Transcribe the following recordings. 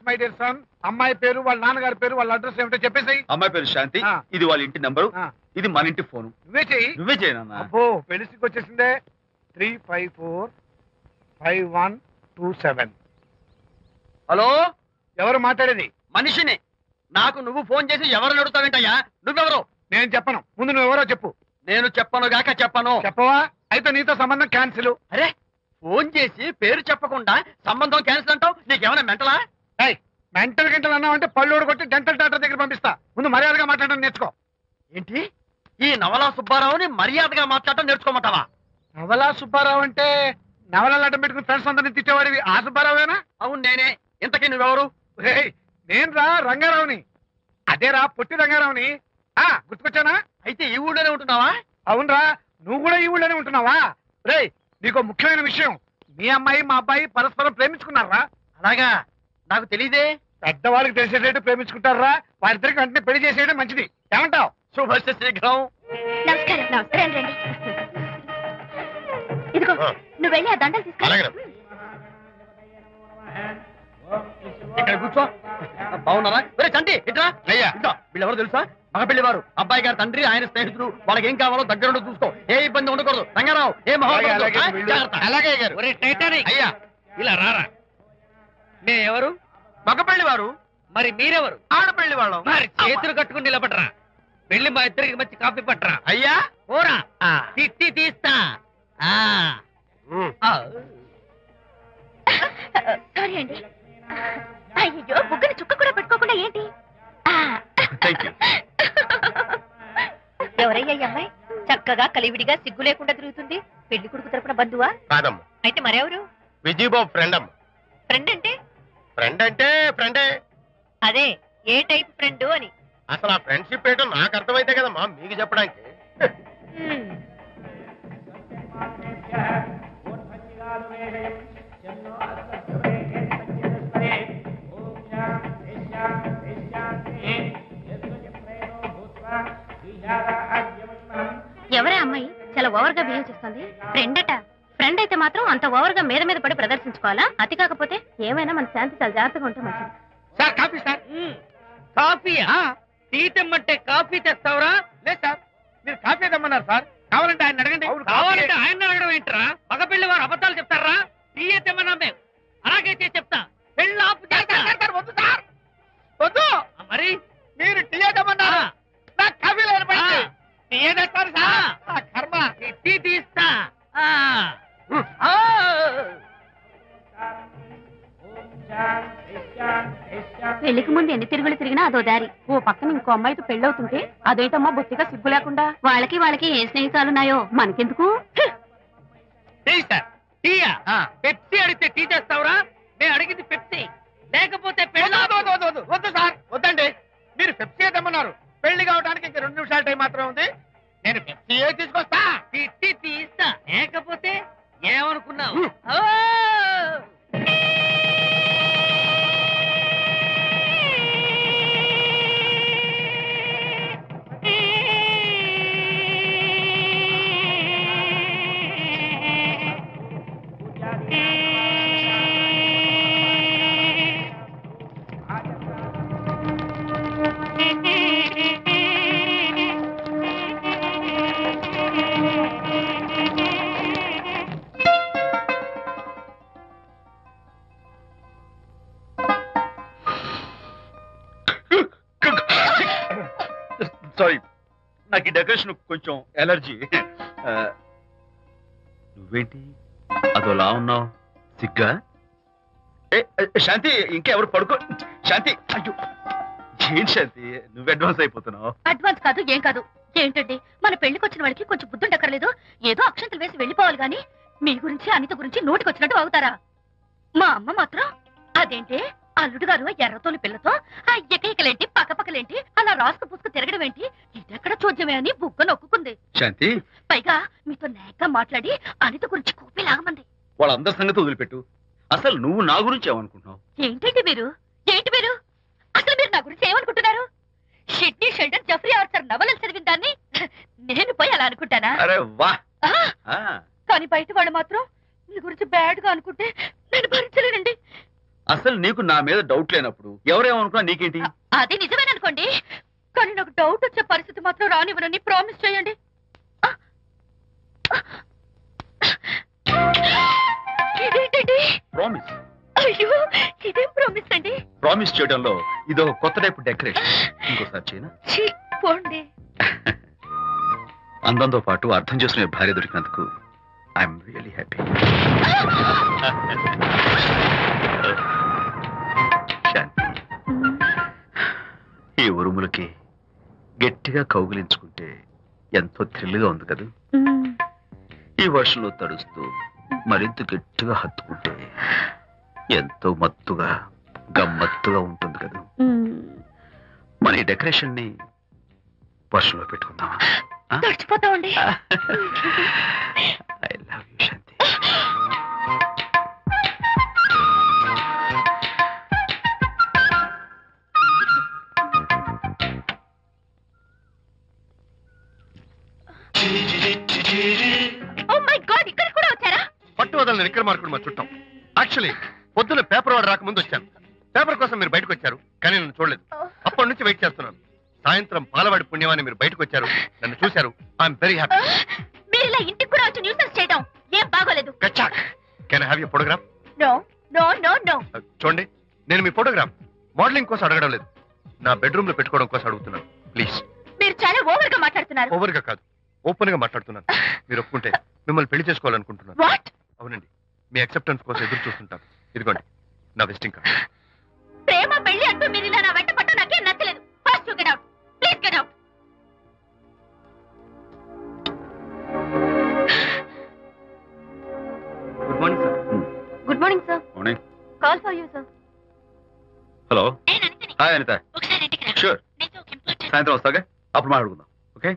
My dear son. అమ్మాయి పేరు, వాళ్ళ నాన్నగారి పేరు, వాళ్ళ అడ్రస్ ఏమిటో చెప్పేసాయి. అమ్మాయి పేరు శాంతి, ఇది వాళ్ళ ఇంటి నంబరు, ఇది మన ఇంటి ఫోను. నువ్వే చెయ్యి. నువ్వే చేయనన్నా. అబ్బో పెళ్లికి వచ్చేసిందే. 3545127. హలో, ఎవరు మాట్లాడేది? మనిషిని. నాకు నువ్వు ఫోన్ చేసి ఎవరు అడుగుతావేంటయ్యా? నువ్వెవరు? నేను చెప్పను. ముందు నువ్వెవరో చెప్పు. నేను చెప్పను గాక చెప్పను. చెప్పవా? అయితే నీతో సంబంధం క్యాన్సిల్. అరే, ఫోన్ చేసి పేరు చెప్పకుండా సంబంధం క్యాన్సిల్ అంటావు? నీకేమైనా మెంటలా? మెంటల్ గింటలు అన్నావంటే పళ్ళోడు కొట్టి డెంటల్ డాక్టర్ దగ్గర పంపిస్తా. ముందు మర్యాదగా మాట్లాడడం నేర్చుకో. ఏంటి, ఈ నవలా సుబ్బారావుని మర్యాదగా మాట్లాడటం నేర్చుకోమంటావా? నవలా సుబ్బారావు అంటే నవల అడ్డం పెట్టుకుని ఫ్రెండ్స్ అందరిని తిట్టేవాడివి ఆ సుబ్బారావేనా? అవును నేనే. ఇంతకీ నువ్వెవరు? నేను రా రంగారావుని. అదేరా పొట్టి రంగారావుని. గుర్తుకొచ్చానా? అయితే ఈ ఊళ్ళోనే ఉంటున్నావా? అవునరా, నువ్వు కూడా ఈ ఊళ్ళోనే ఉంటున్నావా? రే, నీకు ముఖ్యమైన విషయం. మీ అమ్మాయి మా అబ్బాయి పరస్పరం ప్రేమించుకున్నారా? అలాగా? నాకు తెలీదే. పెద్దవాళ్ళకి తెలిసేటట్టు ప్రేమించుకుంటారా? వారిద్దరికి వెంటనే పెళ్లి చేసేయడం మంచిది. ఏమంటావు? శుభస్య శీఘ్రం. నమస్కారం. నమస్కారం. రండి. ఇదిగో నువ్వు వెళ్ళి ఆ దండలు తీసుకో. ఇక్కడ కూర్చో. బాగున్నారా? చంటి ఇట్రా. వీళ్ళెవరో తెలుసా? మగ పెళ్లివారు, అబ్బాయి గారి తండ్రి, ఆయన స్నేహితులు. వాళ్ళకి ఏం కావాలో దగ్గర చూసుకో. ఏ ఇబ్బంది ఉండకూడదు. రంగారావు ఏ అలాగే గారు. అయ్యా ఇలా రారా. ఎవరు? మగ పెళ్లివారు. మరి మీరెవరు? ఆడపెళ్లి వాళ్ళం. మరి చేతులు కట్టుకుని నిలబడరా. పెళ్లి మా ఇద్దరికి మంచి కాఫీ పట్టరా. అయ్యా ఓరా, తిట్టి తీస్తా. సారీ అండి. అయ్యో, బుగ్గని చుక్క కూడా పెట్టుకోకుండా ఏంటి? ఎవరయ్యా ఈ అమ్మాయి? చక్కగా కలివిడిగా సిగ్గు లేకుండా తిరుగుతుంది. పెళ్లి కొడుకు తరపున బంధువా? కాదమ్మా. అయితే మరెవరు? విజయబాబు ఫ్రెండ్ అమ్మ. ఫ్రెండ్ అంటే? ఫ్రెండ్ అంటే ఫ్రెండే. అదే ఏ టైప్ ఫ్రెండ్ అని. అసలు ఆ ఫ్రెండ్షిప్ ఏంటో నాకు అర్థమైతే కదమ్మా మీకు చెప్పడానికి. ఎవరే అమ్మాయి చాలా ఓవర్ గా బిహేవ్ చేస్తుంది? ఫ్రెండ్ అట. ఫ్రెండ్ అయితే మాత్రం అంత ఓవర్ గా మీద మీద పడి ప్రదర్శించుకోవాలా? అతి కాకపోతే ఏమైనా మన శాంతి చాలా జాగ్రత్తగా ఉంటే మంచిది. Sir coffee sir. కాఫీయా? టీ తెమ్మంటే కాఫీ తెస్తావురా? లేదు సార్, మీరు కాఫీ తెమ్మన్నారు సార్. కావాలంటే ఆయన అడగండి. కావాలంటే ఆయన అడగడం ఏంట్రా? మగ పెళ్లి వారు అబద్ధాలు చెప్తారా? టీ తెమ్మన్నా మేము అలాగైతే చెప్తా. పెళ్ళి ఆపు. వద్దు సార్, వద్దు. మరి మీరు టీ తెమ్మన్నారు, నాకు కాఫీ లేదు. టీ తెస్తారు సార్. కర్మ. టీ తీస్తా. పెళ్లికి ముందు ఎన్ని తిరుగులు తిరిగినా అదో దారి. ఓ పక్కన ఇంకో అమ్మాయితో పెళ్ళవుతుంటే అదేంటమ్మా బొత్తిగా సిగ్గు లేకుండా. వాళ్ళకి ఏ స్నేహితాలున్నాయో మనకెందుకు? టీయా? పెప్సీ అడిగితే టీ తెస్తావురా? నేను అడిగింది పెప్సీ, లేకపోతే వద్దు సార్, వద్దండి. మీరు పెప్సీ తెమ్మన్నారు. పెళ్లి కావడానికి ఇంక 2 నిమిషాల టైం మాత్రం ఉంది. నేను పెప్సీ తీసుకొస్తా. టీ తీస్తా, లేకపోతే ఏమనుకున్నావు? సారీ, నాకు ఈ డెకరేషన్ కొంచెం ఎలర్జీ. నువ్వేంటి అదోలా ఉన్నావు? సిగ్గా? శాంతి, ఇంకెవరు పడుకో. శాంతి, అయ్యో ఏంటి శాంతి, నువ్వు అడ్వాన్స్ అయిపోతున్నావు. అడ్వాన్స్ కాదు, ఏం కాదు. ఏంటండి, మన పెళ్లికి వచ్చిన వాళ్ళకి కొంచెం బుద్ధుండక్కర్లేదు? ఏదో అక్షంతలు వేసి వెళ్ళిపోవాలి గాని మీ గురించి అనిత గురించి నోటికొచ్చినట్టు అవుతారా? మా అమ్మ మాత్రం అదేంటి అల్లుడు గారు ఎర్రతోని పిల్లతో ఆ ఎకైకలేంటి పక్కపక్కలేంటి అలా రాసుకు పుసుకు తిరగడం ఏంటి, ఇదెక్కడ చూద్యమే అని బుగ్గ నొక్కుంది. శాంతి, పైగా మీతో నేగ్గా మాట్లాడి అనిత గురించి కూపి లాగమంది. వాళ్ళందరి సంగతి వదిలిపెట్టు. అసలు నువ్వు నా గురించి ఏమనుకుంటున్నావు? ఏంటండి మీరు అసలు మీరు నా గురించి ఏమనుకుంటున్నారు? షిడ్నీ షెల్డన్ జెఫ్రీ ఆర్చర్ నవలలు చదివిన దాన్ని నేను పోయి అలా అనుకుంటానా? అరే వా. కానీ బయట వాళ్ళు మాత్రం మీ గురించి బ్యాడ్ గా అనుకుంటే నేను భరించలేనండి. అసలు నీకు నా మీద డౌట్ లేనప్పుడు ఎవరేమనుకున్నా నీకేంటి? అది నిజమేననుకోండి, కానీ నాకు డౌట్ వచ్చే పరిస్థితి మాత్రం రానివ్వనని ప్రామిస్ చేయండి. ఇదేంటండి? ప్రామిస్. అయ్యో, ఇదేం ప్రామిస్ అండి? ప్రామిస్ చేయడంలో ఇదో కొత్త టైపు డెకరేషన్. ఇంకోసారి చేయనా? ఛీ, పోండి. అందంతో పాటు అర్థం చేసుకునే భార్య దొరికినందుకు ఐఎమ్ రియలీ హ్యాపీ. శాంతి, ఈ ఉరుములకి గట్టిగా కౌగిలించుకుంటే ఎంతో థ్రిల్గా ఉంది కదా. ఈ వర్షంలో తడుస్తూ మరింత గట్టిగా హత్తుకుంటే ఎంతో మత్తుగా గమ్మత్తుగా ఉంటుంది కదా. మన ఈ డెకరేషన్ ని వర్షంలో పెట్టుకుందామా? తడిచిపోతామండి. I love you Shanti. Oh my God, ఇక్కడ కూడా వచ్చారా? పట్టు వదలని విక్రమార్కుడు మా చుట్టాం. యాక్చువల్లీ పొద్దున్న పేపర్ వాడు రాకముందు వచ్చాను. పేపర్ కోసం మీరు బయటకు వచ్చారు, కానీ నన్ను చూడలేదు. అప్పటి నుంచి వెయిట్ చేస్తున్నాను. సాయంత్రం పాలవాడి పుణ్యమాన్ని మీరు బయటకు వచ్చారు, నన్ను చూశారు. I'm very happy. మీరు ఇలా ఇంటికి కూడా వచ్చి న్యూసెన్స్ చేయడం ఏం బాగోలేదు. Can I have your photograph? No no no no. చూడండి, నేను మీ ఫోటోగ్రాఫ్ మోడలింగ్ కోసం అడగడం లేదు, నా బెడ్రూమ్ లో పెట్టుకోవడం కోసం అడుగుతున్నాను. ప్లీజ్. మీరు చాలా ఓవర్ గా మాట్లాడుతున్నారు. ఓవర్ గా కాదు, ఓపెన్ గా మాట్లాడుతున్నాను. మీరు ఒప్పుకుంటే మిమ్మల్ని పెళ్లి చేసుకోవాలనుకుంటున్నాను. వాట్? అవునండి, మీ అక్సెప్టెన్స్ కోసం ఎదురు చూస్తుంటాను. ఇదిగోండి నా విజిటింగ్ కార్డ్. ప్రేమ పెళ్లి అంటూ మీరు ఇలా నా వెంట పట్ట నాకేం నచ్చలేదు. First get out, please get out. Good morning sir. Good morning sir. Morning. Call for you sir. Hello. నేను అనితని. హాయ్ అనిత. ఒకసారి ఇంటికి రా. షూర్. నీతో ఒక ఇంపార్టెంట్. సాయంత్రం వస్తాగా, అప్పుడు మాట్లాడుకుందాం. Okay.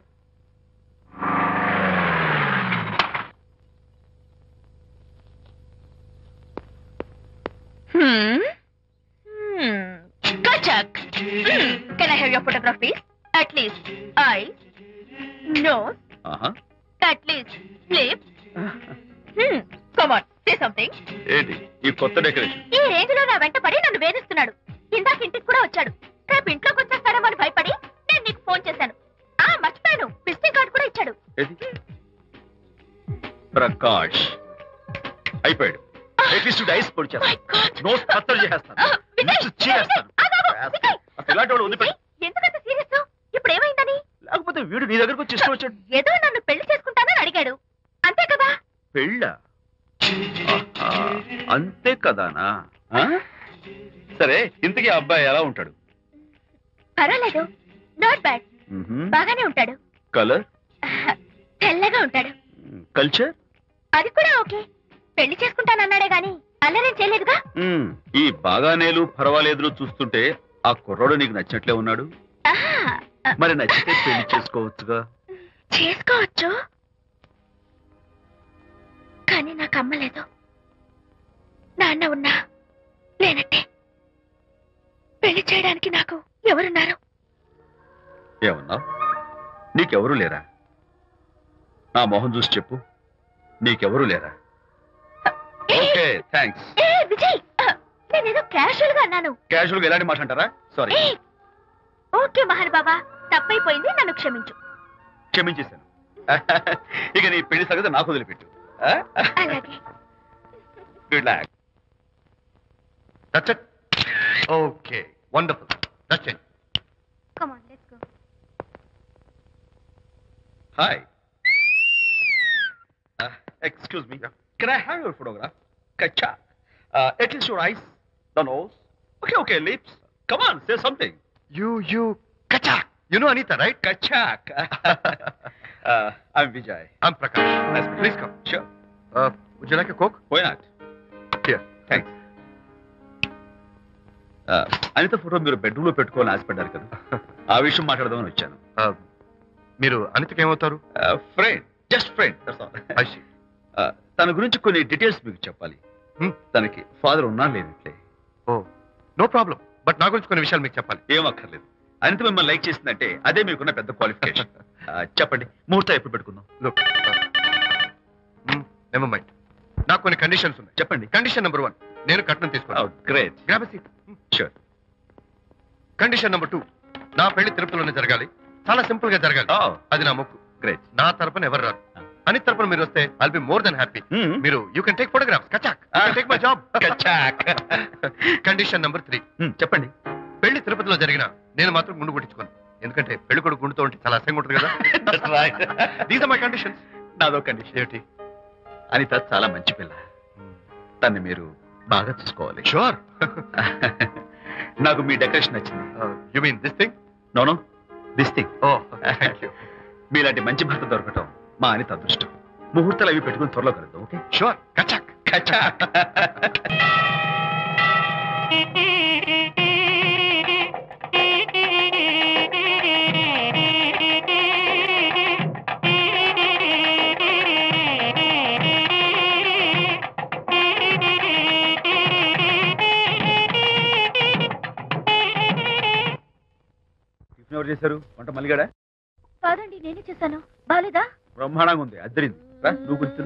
Kachak. Can I have your photograph, please? At least eyes, nose, at least lips. Come on, say something. ఏంటి ఈ కొత్త డెకరేషన్? ఈ రేంజ్ లో నా వెంట పడి నన్ను వేధిస్తున్నాడు. ఇందాక ఇంటికి కూడా వచ్చాడు. రేపు ఇంట్లోకి వచ్చేస్తాడేమో అని భయపడి నేను నీకు ఫోన్ చేశాను. మర్చిపోయాను, విజిటింగ్ కార్డు కూడా ఇచ్చాడు. ప్రకాష్ అయిపోయాడు. ఐస్ పొడి My God. నోస్ కత్తలు చేస్తాను. ఇలాంటి వాడు వదిలిపెట్టు. ఎందుకంత సీరియస్? ఇప్పుడు ఏమైందని? లేకపోతే వీడు నీ దగ్గరకు వచ్చి ఇష్టం వచ్చాడు. ఏదో నన్ను పెళ్లి చేసుకుంటానని అడిగాడు, అంతే కదా? పెళ్ళ అంతే కదానా? సరే, ఇంతకీ ఆ అబ్బాయి ఎలా ఉంటాడు? పర్వాలేదు, నాట్ బ్యాడ్, బాగానే ఉంటాడు. కలర్? తెల్లగా ఉంటాడు. కల్చర్? అది కూడా ఓకే. పెళ్లి చేసుకుంటానన్నాడే గాని అల్లరేం చేయలేదుగా. ఈ బాగానేలు పర్వాలేదులు చూస్తుంటే ఆ కుర్రోడు నీకు నచ్చినట్లే ఉన్నాడు. మరి నచ్చితే పెళ్లి చేసుకోవచ్చుగా. చేసుకోవచ్చు, కానీ నాకు అమ్మ లేదు, నాన్న ఉన్నా లేనట్టే. పెళ్లి చేయడానికి నాకు ఎవరున్నారు? ఏమన్నా? నీకెవరూ లేరా? నా మొహం చూసి చెప్పు, నీకెవరూ లేరా? Okay, thanks. విజయ్, నేనేదో క్యాషువల్ గా అన్నాను. క్యాజువల్ గా ఎలాంటి మాట అంటారా? సారీ. ఓకే మహర్ బాబా, తప్పైపోయింది, నన్ను క్షమించు. క్షమించేశాను. ఇక నీ పెళ్లి సంగతి నాకు వదిలిపెట్టు. అలాగే. Good luck. That's it. Okay, wonderful. That's it. Come on, let's go. Hi. Excuse me. Can I have your photograph? Kacha. At least your eyes, the nose. Okay, lips. Come on, say something. You, Kachak. You know Anita, right? Kachak. I'm Vijay. I'm Prakash. Nice to meet you. Please come. Sure. Would you like a Coke? Why not? Here. Thanks. Anita photo మీరు bedroom లో పెట్టుకోవాలని ఆశపడ్డారు కదా, ఆ విషయం మాట్లాడదామని వచ్చాను. మీరు అనితకి ఏమవుతారు? Friend, just friend. తన గురించి కొన్ని డీటెయిల్స్ మీకు చెప్పాలి. తనకి ఫాదర్ ఉన్నా లేనట్లే. ఓ, నో ప్రాబ్లం. బట్ నా గురించి కొన్ని విషయాలు మీకు చెప్పాలి. ఏం అక్కర్లేదు. అనిత మిమ్మల్ని లైక్ చేసిందంటే అదే మీకున్న పెద్ద క్వాలిఫికేషన్. చెప్పండి, ముహూర్తం ఎప్పుడు పెట్టుకుందాం? నెవర్ మైండ్, నాకు కొన్ని కండిషన్స్ ఉన్నాయి. చెప్పండి. కండిషన్ నెంబర్ 1, నేను కట్నం తీసుకున్నాను. Great. Grab seat. Sure. Condition number 2, నా పెళ్లి తిరుపతిలోనే జరగాలి. చాలా సింపుల్ గా జరగాలి. అది నా మొక్కు. గ్రేట్. నా తరపున ఎవరు రారు. అని తరపున మీరు వస్తే I'll be more then happy. మీరు యూ కెన్ టేక్ ఫోటోగ్రాఫ్స్. కచాక్. Take my job. కచాక్. కండిషన్ నెంబర్ 3, చెప్పండి. పెళ్లి తిరుపతిలో జరిగిన నేను మాత్రం గుండు కొట్టించుకోను. ఎందుకంటే పెళ్లి కొడుకు గుండుతో ఉంటే చాలా అసహ్యంగా ఉంటుంది కదా. These are my conditions. నాదో కండిషన్. ఏమిటి? అనిత చాలా మంచి పిల్ల. తన్ని మీరు బాగా చూసుకోవాలి. షూర్. నాకు మీ డెకరేషన్ నచ్చింది. You mean this thing? No this thing. Oh thank you. మీలాంటి మంచి భర్త దొరకటం మా అనిత అదృష్టం. ముహూర్తాలు అవి పెట్టుకుని త్వరలో కలుద్దాం. ఓకే? షూర్. కచాక్. కచాక్. ఎవరు చేశారు వంట? మల్లిగాడా? కాదండి, నేనే చేశాను. బాలేదా? బ్రహ్మాండంగా ఉంది. అద్దరింది. నువ్వు గుర్తు.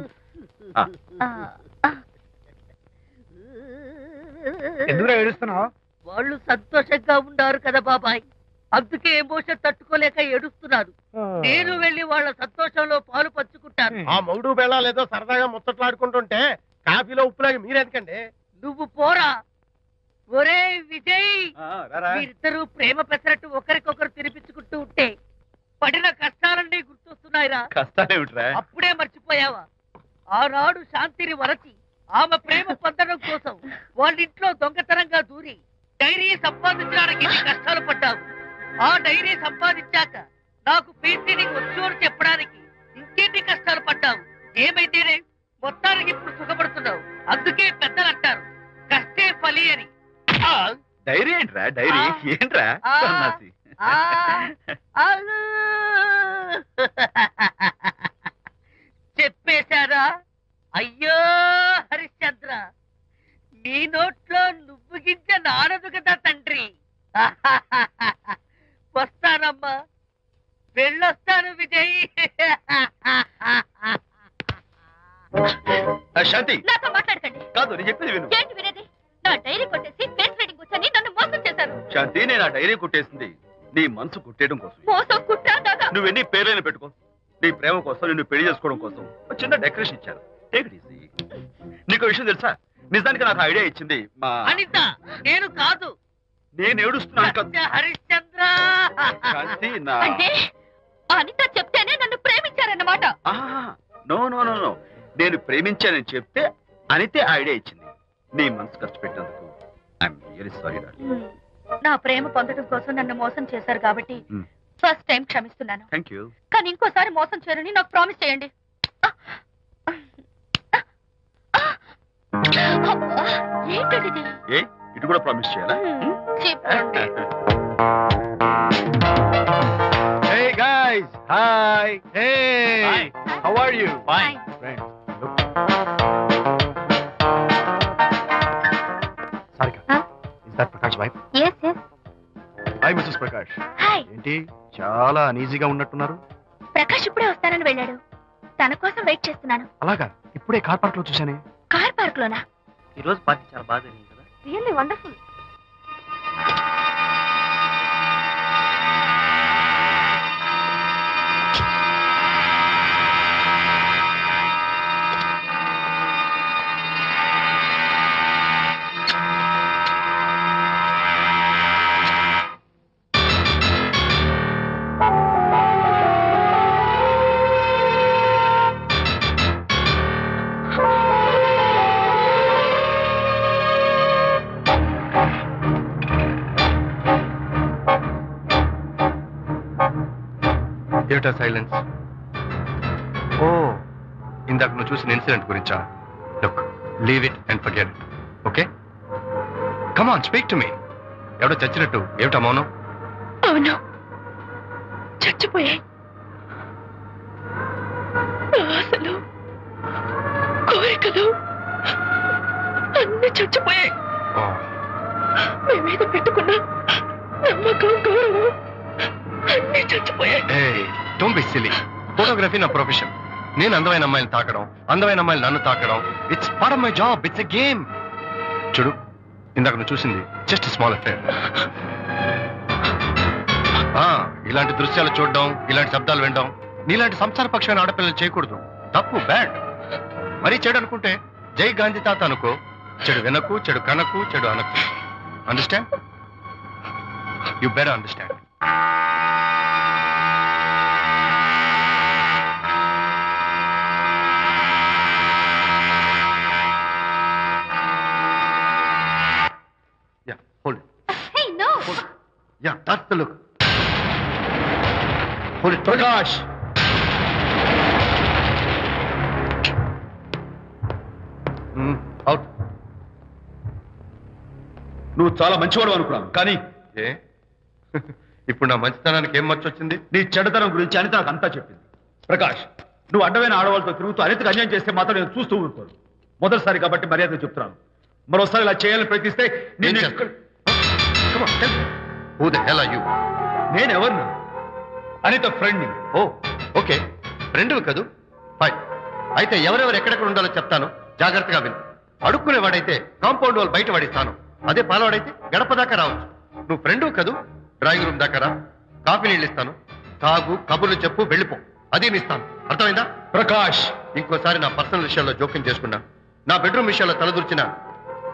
ఎందుకు ఏడుస్తున్నావు? వాళ్ళు సంతోషంగా ఉన్నారు కదా బాబాయ్, అందుకే ఎమోషన్ తట్టుకోలేక ఏడుస్తున్నారు. నేను వెళ్ళి వాళ్ళ సంతోషంలో పాలు పంచుకుంటాను. ఆ మౌడు బెళ్ళాలేదో సరదాగా ముచ్చట్లాడుకుంటుంటే కాఫీలో ఉప్పులాగి మీరెందుకండి? నువ్వు పోరా. ఒరే విజయ్, మీరిద్దరూ ప్రేమ పెసరట్టు ఒకరికొకరు తినిపించుకుంటూ ఉంటే పడిన కష్టాలన్నీ గుర్తొస్తున్నాయిరా. కష్టాలేమిట్రా? అప్పుడే మర్చిపోయావా? ఆనాడు శాంతిని వరచి ఆమె ప్రేమ పొందడం కోసం వాళ్ళింట్లో దొంగతనంగా దూరి డైరీ సంపాదించడానికి ఎన్ని కష్టాలు పడ్డావు. ఆ డైరీ సంపాదించాక నాకు పెయింటింగ్ వచ్చు అని చెప్పడానికి ఇంకెన్ని కష్టాలు పడ్డావు. ఏమైతేనే మొత్తానికి ఇప్పుడు సుఖపడుతున్నావు. అందుకే పెద్దలు అంటారు కష్టే ఫలి అని. డైరీ ఏంట్రా? డైరీ ఏంట్రా? సన్నాసి. చెప్పేశారా? అయ్యో హరిశ్చంద్ర, నీ నోట్లో నువ్వు గింజ నానదు కదా తండ్రి. వస్తానమ్మా, వెళ్ళొస్తాను విజయ్. శాంతి, నాతో మాట్లాడకండి. కాదు నేను చెప్పేది విను. ఏంటి వినేది? నా డైరీ కొట్టేసి ఫేస్ రీడింగ్ వచ్చని నన్ను మోసం చేశారు. శాంతి, నేను ఆ డైరీ కుట్టేసింది నీ మనసు కుట్టేయడం కోసం. మోసం కుట్టాక నువ్వు ఎన్ని పేర్లైనా పెట్టుకో, నీ ప్రేమ కోసం, నిన్ను పెళ్లి చేసుకోవడం కోసం ఒక చిన్న డెకరేషన్ ఇచ్చాను. Take it easy. నీకు విషయం తెలుసా? నిజానికి నాకు ఐడియా ఇచ్చింది మా అనిత. నేను కాదు. నేను ఏడుస్తున్నాను. హరిశ్చంద్ర, శాంతి, నా అంటే అనిత చెప్తేనే నన్ను ప్రేమించారన్నమాట. నో నో నో నో నేను ప్రేమించానని చెప్తే అనితే ఐడియా ఇచ్చింది. నీ మనసు ఖర్చు పెట్టినందుకు ఐఎమ్ రియల్లీ సారీ. నా ప్రేమ పొందడం కోసం నన్ను మోసం చేశారు కాబట్టి ఫస్ట్ టైం క్షమిస్తున్నాను. Thank you. కానీ ఇంకోసారి మోసం చేయరని నాకు ప్రామిస్ చేయండి. ఏంటండి ఇది? ఏ ఇటు కూడా ప్రామిస్ చేయాలా? చెప్పండి. Hey guys, hi. Hey, Hi. how are you? Fine. Friends, look. Sarika, Huh? is that Prakash wife? Yes, yes. Hi, Mrs. Prakash. Hi. ఏంటి చాలా అనీజీగా ఉన్నట్టున్నారు? ప్రకాష్ ఇప్పుడే వస్తానని వెళ్ళాడు. తన కోసం వెయిట్ చేస్తున్నాను. అలాగా? ఇప్పుడే కార్ పార్క్ లో చూశానే. కార్ పార్క్ లోనా? ఈ రోజు పార్టీ చాలా బాగా జరిగింది కదా. Really wonderful. ఏమిటా సైలెన్స్? ఓ, ఇందాక నువ్వు చూసిన ఇన్సిడెంట్ గురించా? Look, leave it and forget it. Okay, come on, speak to me. ఎవడో చచ్చినట్టు ఏమిటా మౌనం? అవును, చచ్చిపోయాయి. ఆశలు, కోరికలు అన్ని చచ్చిపోయాయి. మేమేదో పెట్టుకున్న నమ్మకం, గౌరవం అన్ని చచ్చిపోయాయి. Don't be silly. ఫోటోగ్రఫీ నా ప్రొఫెషన్. నేను అందమైన అమ్మాయిని తాకడం, అందమైన అమ్మాయిలు నన్ను తాకడం, it's part of my job. It's a game. చూడు, ఇందాక నువ్వు చూసింది జస్ట్ స్మాల్ అఫేర్. ఇలాంటి దృశ్యాలు చూడడం, ఇలాంటి శబ్దాలు వినడం నీలాంటి సంసారపక్షమైన ఆడపిల్లలు చేయకూడదు. తప్పు, బ్యాడ్. మరీ చెడు అనుకుంటే జై గాంధీ తాత అనుకో. చెడు వినకు, చెడు కనకు, చెడు అనకు. Understand? You better understand. Hold it. Hey, no! Hold it. Yeah, that's the look. Hold it. Prakash, Out. నువ్వు చాలా మంచివాడు అనుకున్నాను, కానీ ఏ ఇప్పుడు నా మంచితనానికి ఏం మచ్చ వచ్చింది? నీ చెడ్డతనం గురించి అనిత నాకు అంతా చెప్పింది. ప్రకాష్, నువ్వు అడ్డమైన ఆడవాళ్ళతో తిరుగుతూ అనితకు అన్యాయం చేస్తే మాత్రం నేను చూస్తూ ఉంటాను. మొదటిసారి కాబట్టి మర్యాద చెప్తున్నాను. మరోసారి ఇలా చేయాలని ప్రయత్నిస్తే నేను Come on, tell me. Who the hell are you? నేను ఎవరిని? అనిత ఫ్రెండ్ని. ఓ, ఓకే, ఫ్రెండ్ కదూ. ఫైన్. అయితే ఎవరెవరు ఎక్కడెక్కడ ఉండాలో చెప్తాను, జాగ్రత్తగా విను. అడుక్కునేవాడైతే కాంపౌండ్ వాళ్ళు బయట పడిస్తాను. అదే పాలవాడైతే గడప దాకా రావచ్చు. నువ్వు ఫ్రెండ్ కదూ, డ్రాయింగ్ రూమ్ దాకా రా. కాఫీ నీళ్ళు ఇస్తాను, తాగు, కబుర్లు చెప్పు, వెళ్ళిపో. అది ఇస్తాను. అర్థమైందా? ప్రకాష్, ఇంకోసారి నా పర్సనల్ విషయాల్లో జోక్యం చేసుకున్నా, నా బెడ్రూమ్ విషయాల్లో తలదూర్చినా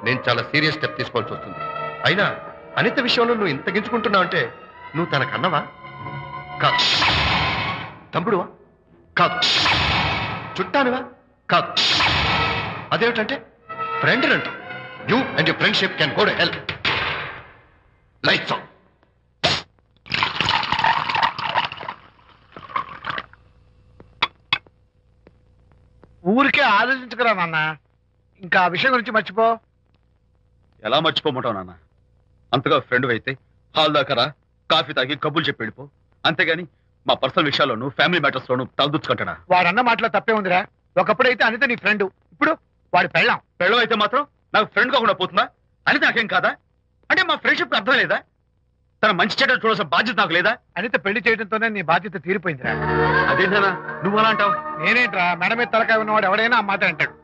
నేను చాలా సీరియస్ స్టెప్ తీసుకోవాల్సి వస్తుంది. అయినా అనిత విషయంలో నువ్వు ఇంత గించుకుంటున్నావు అంటే నువ్వు తనకన్నవా? కాదు. తమ్ముడువా? కాదు. చుట్టానువా? కాదు. అదేమిటంటే ఫ్రెండ్ అంట. You and your friendship can go to hell. Lights on. ఊరికే ఆలోచించుకురా నాన్న. ఇంకా ఆ విషయం గురించి మర్చిపో. ఎలా మర్చిపోమంటావు నాన్న? అంతగా ఫ్రెండ్ అయితే హాల్ దాకా రా, కాఫీ తాగి కబుర్లు చెప్పి వెళ్ళిపో. అంతేగాని మా పర్సనల్ విషయాల్లోనూ ఫ్యామిలీ మ్యాటర్స్ లోనూ తలదూచుకుంటాడా? వాడన్న మాటలో తప్పే ఉందిరా. ఒకప్పుడైతే అనిత నీ ఫ్రెండ్, ఇప్పుడు వాడి పెళ్ళాం. పెళ్ళం అయితే మాత్రం నాకు ఫ్రెండ్ కాకుండా పోతుందా? అనిత నాకేం కాదా? అంటే మా ఫ్రెండ్షిప్ అర్థం లేదా? తన మంచి చెడ్డ చూడాల్సిన బాధ్యత నాకు లేదా? అనిత పెళ్లి చేయడంతోనే నీ బాధ్యత తీరిపోయిందిరా. అదేంటనా నువ్వు అలా అంటావు? నేనేంట్రా, మెడ మీద తలకాయ ఉన్నవాడు ఎవడైనా ఆ మాట అంటాడు.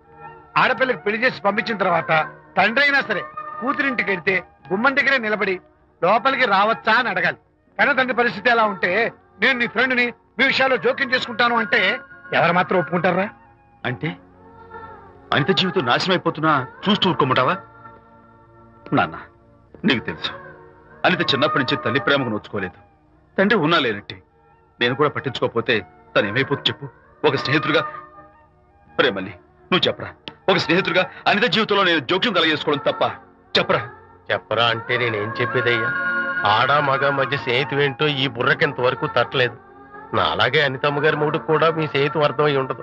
ఆడపిల్లకి పెళ్లి చేసి పంపించిన తర్వాత తండ్రి అయినా సరే కూతురింటికి వెళ్తే గుమ్మం దగ్గరే నిలబడి లోపలికి రావచ్చా అని అడగాలి. కానీ తండ్రి పరిస్థితి ఎలా ఉంటే నేను నీ ఫ్రెండ్ని మీ విషయాల్లో జోక్యం చేసుకుంటాను అంటే ఎవరు మాత్రం ఒప్పుకుంటారా? అంటే అనిత జీవితం నాశనం అయిపోతున్నా చూస్తూ ఊరుకోమంటావా? నాన్న, నీకు తెలుసు అనిత చిన్నప్పటి నుంచి తల్లి ప్రేమకు నోచుకోలేదు. తండ్రి ఉన్నా లేనట్టే. నేను కూడా పట్టించుకోకపోతే తను ఏమైపోతుంది చెప్పు? ఒక స్నేహితుడిగా ప్రేమల్ని నువ్వు చెప్పరా? ఒక స్నేహితుడిగా అనిత జీవితంలో నేను జోక్యం కలగజేసుకోవడం తప్ప? చెప్పరా? చెప్పరా అంటే నేనేం చెప్పేదయ్యా? ఆడ మగ మధ్య స్నేహితు ఏంటో ఈ బుర్రకింత వరకు తట్టలేదు. నా అలాగే అనితమ్మ గారి మూడు కూడా మీ స్నేహితం అర్థమై ఉండదు.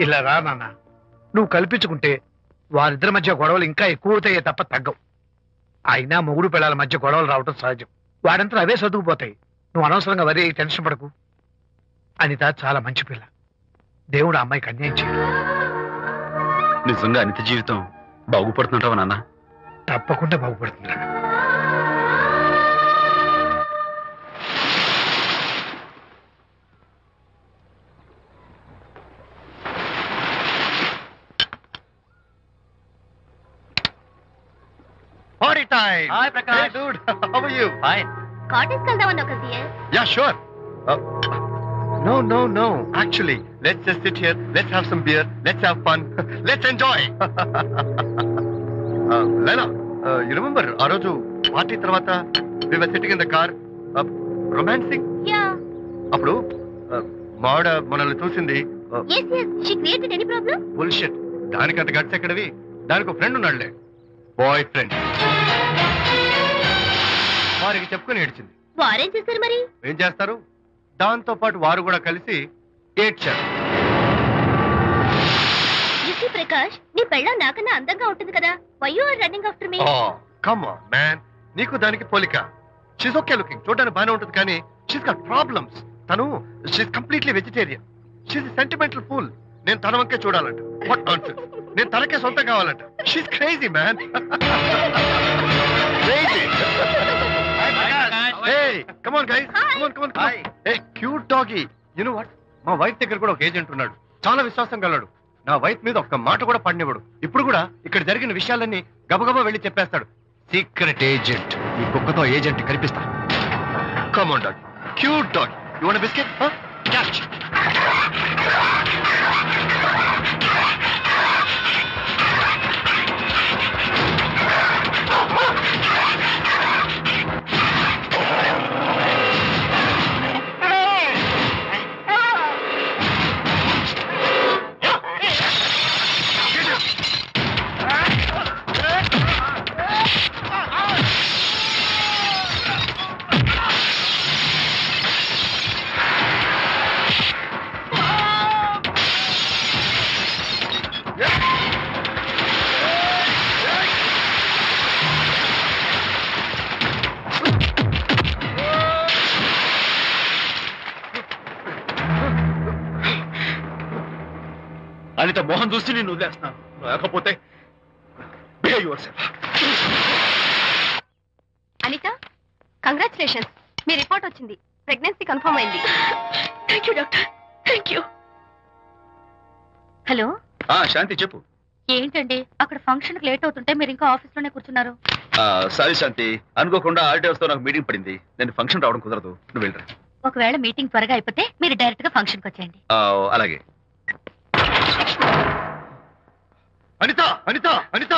ఇలా రా నాన్న, నువ్వు కల్పించుకుంటే వారిద్దరి మధ్య గొడవలు ఇంకా ఎక్కువ అవుతాయే తప్ప తగ్గవు. అయినా మొగుడు పిల్లల మధ్య గొడవలు రావటం సహజం. వాడంతా అవే సర్దుకుపోతాయి. నువ్వు అనవసరంగా వరి టెన్షన్ పడకు. అనిత చాలా మంచి పిల్ల. దేవుడు ఆ అమ్మాయికి అన్యాయం చేయడు. నిజంగా అనిత జీవితం బాగుపడుతుంటావా నాన్న? తప్పకుండా బాగుపడుతుందా. Party time. Hi, Prakash. Hey, dude. How are you? Fine. Cottage వెళ్దామని ఒక సియర్. Yeah, sure. No. Actually, let's just sit here. Let's have some beer. Let's have fun. Let's enjoy. Lena, you remember ఆ రోజు party తర్వాత we were sitting in the car, romancing? Yeah. అప్పుడు మావిడ మనల్ని చూసింది. yes she created any problem? Bullshit. దానికంత guts ఎక్కడవి? దానికి ఒక ఫ్రెండ్ ఉన్నాడులే, బాయ్ ఫ్రెండ్. వారికి చెప్పుకుని ఏడ్చింది. వారేం చేశారు మరి? ఏం చేస్తారు? దాంతో పాటు వారు కూడా కలిసి ఏడ్చారు. యూసీ ప్రకాష్, నీ పెళ్ళం నాకన్నా అందంగా ఉంటుంది కదా. Why you are running after me? Come on man, నీకు దానికి పోలిక. షీస్ ఓకే లుకింగ్, చూడడానికి బాగానే ఉంటుంది, కానీ షీస్ గాట్ ప్రాబ్లమ్స్. తను she's completely vegetarian. She's sentimental pool. నేను తన వంకే చూడాలంట. What nonsense. నేను తనకే సొంతం కావాలంట. She's crazy man. Crazy. Hey, come on guys. Come on. Hey, cute doggy. You know what? మా వైఫ్ దగ్గర కూడా ఒక ఏజెంట్ ఉన్నాడు. చాలా విశ్వాసం గలడు. నా వైఫ్ మీద ఒక్క మాట కూడా పడినివ్వడు. ఇప్పుడు కూడా ఇక్కడ జరిగిన విషయాలన్నీ గబగబా వెళ్ళి చెప్పేస్తాడు. Secret agent. ఈ కుక్కతో ఏజెంట్ కనిపిస్తా. Come on dog, cute dog. You want biscuit? Catch. Anita Mohan చూసి నేను వదిలేస్తున్నాను. లేకపోతే అనిత, కంగ్రాచులేషన్స్, మీ రిపోర్ట్ వచ్చింది. ప్రెగ్నెన్సీ కన్ఫర్మ్ అయింది. Thank you doctor, thank you. Hello. Shanti చెప్పు. ఏంటండి అక్కడ ఫంక్షన్ కి లేట్ అవుతుంటే మీరు ఇంకా ఆఫీస్ లోనే కూర్చున్నారు? సారీ శాంతి, అనుకోకుండా ఆర్టీఎస్ తో నాకు మీటింగ్ పడింది. నేను ఫంక్షన్ రావడం కుదరదు, నువ్వు వెళ్ళరా. ఒకవేళ మీటింగ్ త్వరగా అయిపోతే మీరు డైరెక్ట్ గా ఫంక్షన్ కి వచ్చేయండి. అలాగే. అనిత, అనిత, అనిత,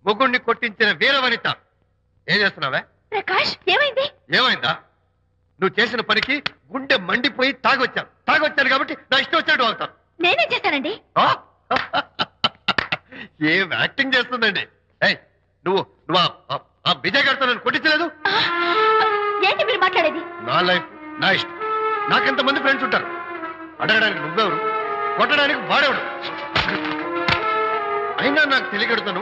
ముగ్గుడిని కొట్టించిన వీర వనిత, ఏం చేస్తున్నావే? ప్రకాష్, ఏమైంది? ఏమైందా? నువ్వు చేసిన పనికి గుండె మండిపోయి తాగొచ్చాను కాబట్టి నా ఇష్టం వచ్చినట్టు అవుతాను. నేనేం చేశానండి? ఏం యాక్టింగ్ చేస్తుందండి. నువ్వు నువ్వు ఆ విజయ్ గారితో నన్ను కొట్టించలేదు. ఏంటి మీరు మాట్లాడేది? నా లైఫ్ నా ఇష్టం. నాకెంతమంది ఫ్రెండ్స్ ఉంటారు. అడగడానికి నువ్వెవరు, కొట్టడానికి వాడేవాడు. అయినా నాకు తెలియగడుతాను,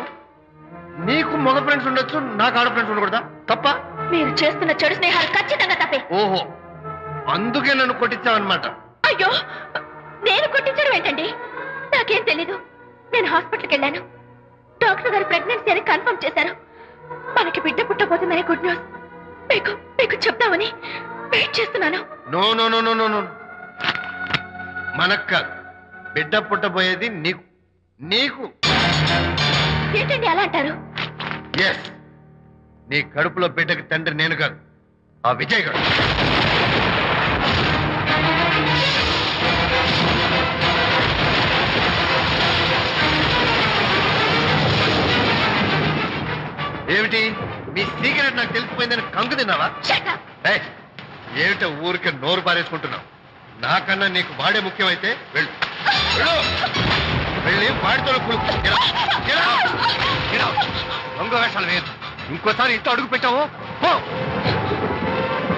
నీకు మగ ఫ్రెండ్స్ ఉండొచ్చు, నాకు ఆడ ఫ్రెండ్స్ ఉండకూడదా? తప్ప? మీరు చేస్తున్న చెడు స్నేహాలు ఖచ్చితంగా తప్పే. ఓహో, అందుకే నన్ను కొట్టించావన్నమాట. అయ్యో, నేను కొట్టించడం ఏంటండి? నాకేం తెలీదు. నేను హాస్పిటల్కి వెళ్ళాను. డాక్టర్ గారు ప్రెగ్నెన్సీ అని కన్ఫర్మ్ చేశారు. మనకి బిడ్డ పుట్టబోతుందని గుడ్ న్యూస్ మీకు చెప్తామని వెయిట్ చేస్తున్నాను. No no no no no no, మనక్క బిడ్డ పుట్టబోయేది నీకు. నీకు ఏంటండి అలా అంటారు? ఎస్, నీ కడుపులో బిడ్డకి తండ్రి నేను కాదు, ఆ విజయ్ గారు. ఏమిటి మీ సీక్రెట్ నాకు తెలిసిపోయిందని కంగు తిన్నావా? ఏమిటో ఊరికే నోరు పారేసుకుంటున్నావు? నాకన్నా నీకు వాడే ముఖ్యమైతే వెళ్ళు, వెళ్ళి వాడితో దొంగ వేషాలు వేయదు. ఇంకోసారి ఇంట్లో అడుగు పెట్టావు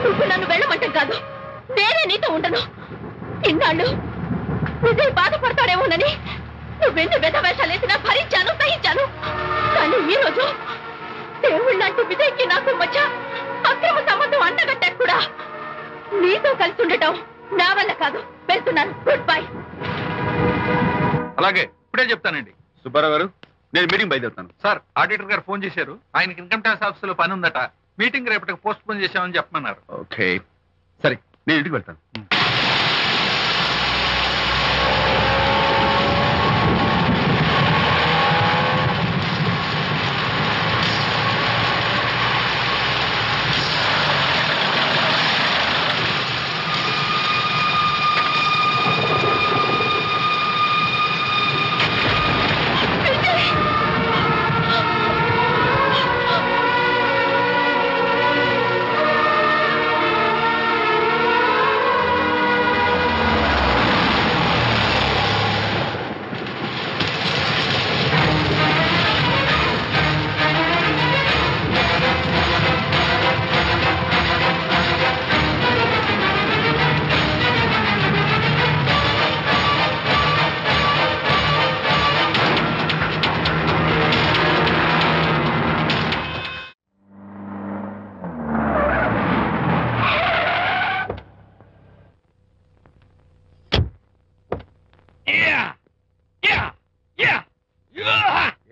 నువ్వు నన్ను వెళ్ళమంటాం కాదు, నేనే నీతో ఉండను. ఇన్నాళ్ళు విజయ్ బాధపడతాడేమోనని నువ్వెన్ని వేషాలు వేసినా భరించాను, సహించాను. కానీ ఈ రోజు దేవుళ్ళంటూ విజయ్కి నాకు మధ్య అక్రమ సంబంధం అంటగట్టా కూడా. నీతో కలిసి ఉండటం నా వల్ల కాదు. వెళ్తున్నాను, గుడ్ బై. అలాగే, ఇప్పుడే చెప్తానండి. సుబ్బారావు గారు, నేను మీటింగ్ బయలుదేరుతాను. సార్, ఆడిటర్ గారు ఫోన్ చేశారు. ఆయనకి ఇన్కమ్ ట్యాక్స్ ఆఫీస్ లో పని ఉందట. మీటింగ్ రేపటికి పోస్ట్ పోన్ చేశామని చెప్పమన్నారు. ఓకే, సరే, నేను ఇంటికి వెళ్తాను.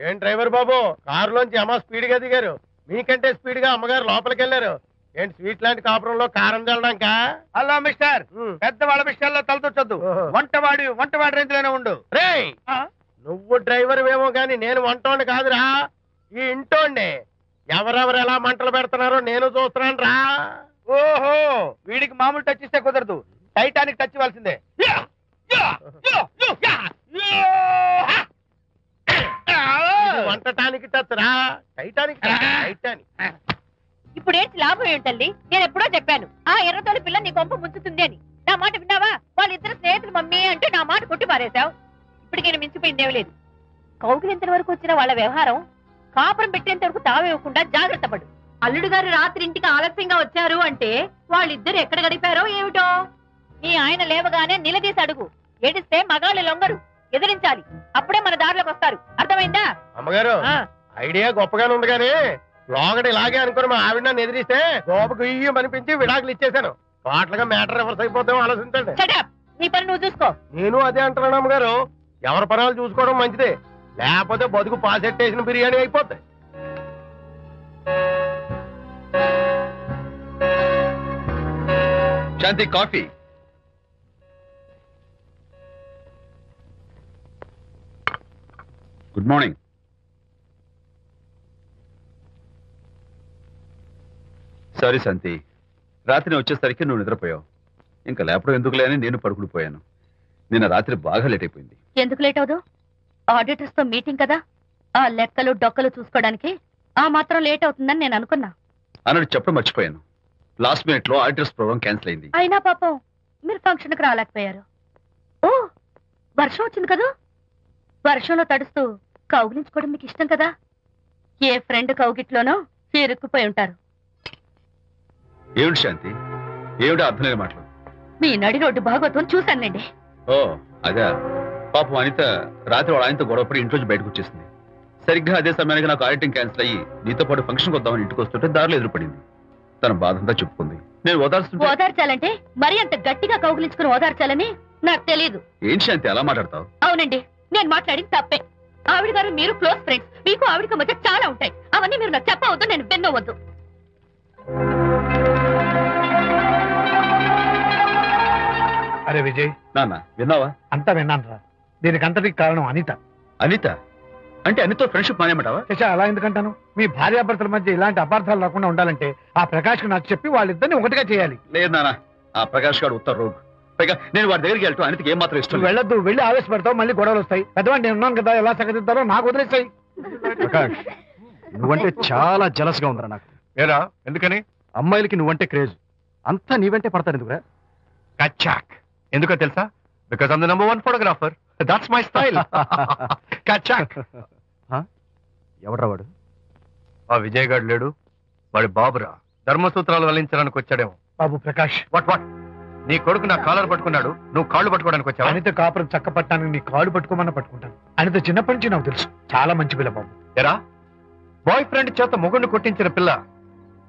ఏం డ్రైవర్ బాబు, కారులోంచి అమ్మ స్పీడ్ గా దిగారు, మీకంటే స్పీడ్ గా అమ్మగారు లోపలికి వెళ్ళారు. ఏంటి స్వీట్ లాంటి కాపురంలో కారం చల్లడానికా? హలో మిస్టర్, పెద్దవాళ్ళ విషయాల్లో తలదొచ్చొద్దు. వంటవాడి రేంజ్ లోనే ఉండు. రేయ్, నువ్వు డ్రైవర్ ఏమో గాని నేను వంటోండి కాదురా, ఈ ఇంటోండి. ఎవరెవరు ఎలా మంటలు పెడుతున్నారో నేను చూస్తున్నాను రా. ఓహో, వీడికి మామూలు టచ్ ఇస్తే కుదరదు, టైటానిక్ టచ్ ఇవ్వాల్సిందే. ఇది వంటటానికి టచ్ రా, టైటానిక్ టైటానిక్. ఇప్పుడేంటి లాభం ఏంటల్లి? నేను ఎప్పుడో చెప్పాను ఆ ఎర్రతోలి పిల్ల నీ కొంప ముంచుతుంది అని. నా మాట విన్నావా? వాళ్ళిద్దరు స్నేహితులు మమ్మీ అంటే నా మాట కొట్టి పారేశావు. ఇప్పటికి నేను మించిపోయిందేం లేదు. కౌగిలింత వరకు వచ్చిన వాళ్ళ వ్యవహారం కాపురం పెట్టేంత వరకు తావేవ్వకుండా జాగ్రత్త పడు. అల్లుడు గారు రాత్రి ఇంటికి ఆలస్యంగా వచ్చారు అంటే వాళ్ళిద్దరు ఎక్కడ గడిపారో ఏమిటో. నీ ఆయన లేవగానే నిలదీసి అడుగు. ఏడిస్తే మగాళ్ళు లొంగరు, ఎదిరించాలి. అప్పుడే మన దారిలోకి వస్తారు. అర్థమైందా? అమ్మగారు, ఐడియా గొప్పగానే ఉంది కానీ లోగడ ఇలాగే అనుకుని మా ఆవిడ నన్ను ఎదిరిస్తే గోపకు ఇయ్యం అనిపించి విడాకులు ఇచ్చేశాను. టోటల్ గా మ్యాటర్ రివర్స్ అయిపోతాం ఆలోచించండి. Shut up! నీ పని నువ్వు చూసుకో. నేను అదే అంటున్నాను అమ్మగారు, ఎవరి పనాలు చూసుకోవడం మంచిదే, లేకపోతే బతుకు పాసెట్టేసిన బిర్యానీ అయిపోతాయి. శాంతి కాఫీ. Good morning. సారీ శాంతి, రాత్రి వచ్చేసరికి నువ్వు నిద్రపోయావు. ఇంకా లేపడం ఎందుకులే అని నేను పడుకుని పోయాను. నిన్న రాత్రి బాగా లేట్ అయిపోయింది. ఎందుకు లేట్ అవదు? ఆడిటర్స్ తో మీటింగ్ కదా, ఆ లెక్కలు డొక్కలు చూసుకోవడానికి ఆ మాత్రం లేట్ అవుతుందని నేను అనుకున్నా. అన్నట్టు చెప్పడం మర్చిపోయాను. లాస్ట్ మినిట్ లో ఆడిటర్స్ ప్రోగ్రామ్ క్యాన్సిల్ అయింది. అయినా పాపం మీరు ఫంక్షన్ కి రాలేకపోయారు. ఓ, వర్షం వచ్చింది కదా, వర్షంలో తడుస్తూ కౌగిలించుకోవడం మీకు ఇష్టం కదా. ఏ ఫ్రెండ్ కౌగిట్లోనో ఇరుక్కుపోయి ఉంటారు. ఏమిటి శాంతి, ఏమిటి అర్థం లేని మాటలు? మీ నడి రోడ్డు భాగవతం చూశానండి. ఓ అదే, పాపం అనిత రాత్రి వాళ్ళ ఆయనతో గొడవపడి ఇంట్లోంచి బయటకు వచ్చేసింది. సరిగ్గా అదే సమయానికి నాకు ఆడిటింగ్ క్యాన్సిల్ అయ్యి నీతో పాటు ఫంక్షన్కి వద్దామని ఇంటికి వస్తుంటే దారిలో ఎదురుపడింది. తన బాధంతా చెప్పుకుంది. నేను ఓదార్చాలంటే మరీ అంత గట్టిగా కౌగిలించుకుని ఓదార్చాలని నాకు తెలియదు. ఏం శాంతి అలా మాట్లాడతావు? అవునండి, నేను మాట్లాడింది తప్పే. ఆవిడ గారు మీరు క్లోజ్ ఫ్రెండ్స్, మీకు ఆవిడకి మధ్య చాలా ఉంటాయి. అవన్నీ మీరు నాకు చెప్పవద్దు, నేను విన్నవద్దు. అరే విజయ్, నాన్న విన్నావా? అంతా విన్నాను రా. దీనికంతటికి కారణం అనిత. అనిత అంటే అనితో ఫ్రెండ్షిప్ మానేమంటావా? శశా, అలా ఎందుకంటాను? మీ భార్యాభర్తల మధ్య ఇలాంటి అపార్థాలు రాకుండా ఉండాలంటే ఆ ప్రకాష్ కు నాకు చెప్పి వాళ్ళిద్దరిని ఒకటిగా చేయాలి. లేదు నాన్న, ఆ ప్రకాష్ గారు ఉత్తర రోగ్. పైగా నేను వాడి దగ్గరికి వెళ్తాను. అనితకి ఏం మాత్రం ఇష్టం. వెళ్ళొద్దు, వెళ్ళి ఆవేశపడతావు, మళ్ళీ గొడవలు వస్తాయి. పెద్దవాడు నేను ఉన్నాను కదా, ఎలా సగదిద్దారో నాకు వదిలేస్తాయి. ప్రకాష్, నువ్వంటే చాలా జలస్ గా ఉందిరా నాకు. ఏరా ఎందుకని? అమ్మాయిలకి నువ్వంటే క్రేజ్, అంతా నీవంటే పడతారు ఎందుకురా? కచ్చాక్. ఎందుకో తెలుసా? Because I'm the number 1 photographer. That's my style. కచ్చాక్. ఎవడ్రా వాడు? ఆ విజయ్ గారు లేడు, వాడి బాబురా. ధర్మసూత్రాలు వల్లించడానికి వచ్చాడేమో. బాబు ప్రకాష్, వాట్ వాట్? నీ కొడుకు నా కాలర్ పట్టుకున్నాడు, నువ్వు కాళ్ళు పట్టుకోవడానికి వచ్చావా? అనిత కాపురం చక్క పట్టానికి నీ కాళ్ళు పట్టుకోమన్నా పట్టుకుంటాను. అనిత చిన్నప్పటి నుంచి నాకు తెలుసు, చాలా మంచి పిల్ల బాబు. ఎరా, బాయ్ ఫ్రెండ్ చేత మొగుడిని కొట్టించిన పిల్ల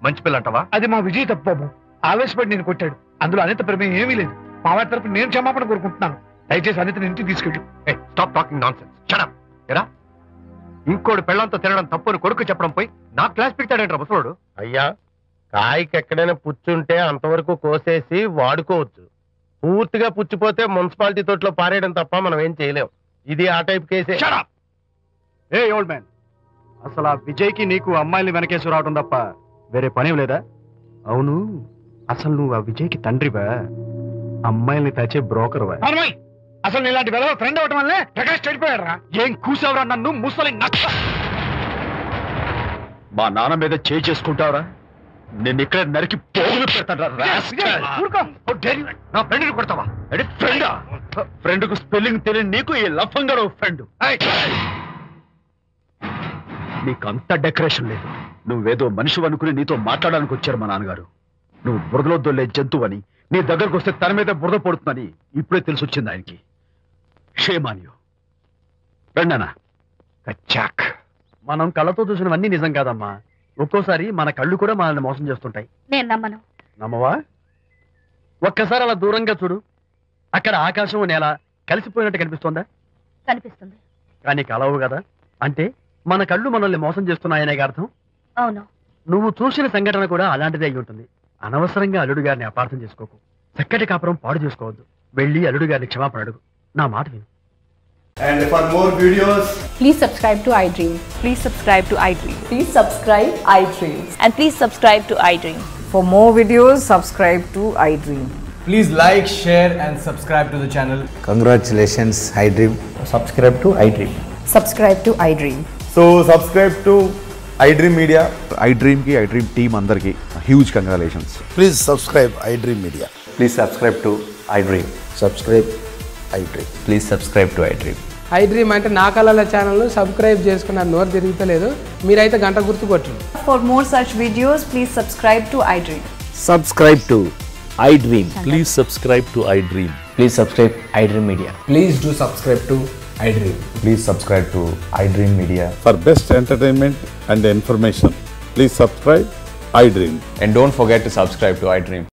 మంచి పిల్ల అంటావా? అది మా విజయ్ తప్పు బాబు. ఆవేశపడి నేను కొట్టాడు, అందులో అనిత ప్రమేయం ఏమీ లేదు. మా వారి తరపు నేను క్షమాపణ కోరుకుంటున్నాను. దయచేసి అనితని ఇంటికి తీసుకెళ్ళు. Stop talking nonsense. Shut up. ఎరా, ఇంకోటి పెళ్ళంతో తినడం తప్పు అని కొడుకు చెప్పడం పోయి నా క్లాస్ పెడతాడంటారా ముసలోడు? అయ్యా, కాయకి ఎక్కడైనా పుచ్చుంటే అంతవరకు కోసేసి వాడుకోవచ్చు. పూర్తిగా పుచ్చిపోతే మున్సిపాలిటీ తోటలో పారేయడం తప్ప మనం ఏం చేయలేం. ఇది ఆ టైప్ కేసే. ఏ ఓల్డ్ మ్యాన్, అసలు ఆ విజయ్కి నీకు అమ్మాయిని వెనకేసి రావడం తప్ప వేరే పనేం లేదా? అవును, అసలు నువ్వు ఆ విజయ్కి తండ్రివా, అమ్మాయిల్ని తెచ్చే బ్రోకర్వా? అసలు ఇలాంటి వెధవ ఫ్రెండ్ అవటం వల్లే ప్రకాష్ చెడిపోయాడు రా. ఏం కూసావురా నన్ను ముసలి నచ్చ? మా నాన్న మీద చేయి చేసుకుంటావరా? నేను ఇక్కడ నరికి పోగులు పెడతాను. నా ఫ్రెండ్ని కొడతావా? ఫ్రెండ్ కు స్పెల్లింగ్ తెలియని నీకు ఈ లఫంగా ఫ్రెండ్. నీకంత డెకరేషన్ లేదు. నువ్వేదో మనిషి అనుకుని నీతో మాట్లాడడానికి వచ్చారు మా నాన్నగారు. నువ్వు బురదలో దొల్లే జంతువు అని, నీ దగ్గరకు వస్తే తన మీద బురద పడుతుందని ఇప్పుడే తెలిసి వచ్చింది ఆయనకి. షేమాన్యు రండనా. కచ్చాక్. మనం కళ్ళతో చూసినవన్నీ నిజం కాదమ్మా. ఒక్కోసారి మన కళ్ళు కూడా మనల్ని మోసం చేస్తుంటాయి. నేను నమ్మను. నమ్మవా? ఒక్కసారి అలా దూరంగా చూడు. అక్కడ ఆకాశం నేల కలిసిపోయినట్టు కనిపిస్తోందా? కనిపిస్తుంది. కానీ కలవు కదా. అంటే మన కళ్ళు మనల్ని మోసం చేస్తున్నాయనే అర్థం. అవును. నువ్వు చూసిన సంఘటన కూడా అలాంటిదే అయి ఉంటుంది. అనవసరంగా అల్లుడు గారిని అపార్థం చేసుకోకు. చక్కటి కాపురం పాడు చేసుకోవద్దు. వెళ్ళి అల్లుడు గారిని క్షమాపణ అడుగు. నా మాట విను. And for more videos, Please subscribe to iDream. Please subscribe to iDream. Please subscribe iDream. And please subscribe to iDream. For more videos, subscribe to iDream. please like, share and subscribe to the channel. Congratulations, iDream. Subscribe to iDream. Subscribe to iDream. So subscribe to iDream Media. iDream ki iDream team andarki huge congratulations. Please subscribe iDream Media. Please subscribe to iDream. Subscribe iDream. Please subscribe to iDream. iDream అంటే నా కళల channel subscribe చేసుకున్న నోరు తిరుగుతలేదు. మీరైతే గంట గుర్తు కొట్టండి. For more such videos, please subscribe to iDream. Subscribe to iDream. Please subscribe to iDream. Please subscribe iDream Media. Please do subscribe to iDream. Please subscribe to iDream Media. For best entertainment and information, please subscribe iDream. And don't forget to subscribe to iDream.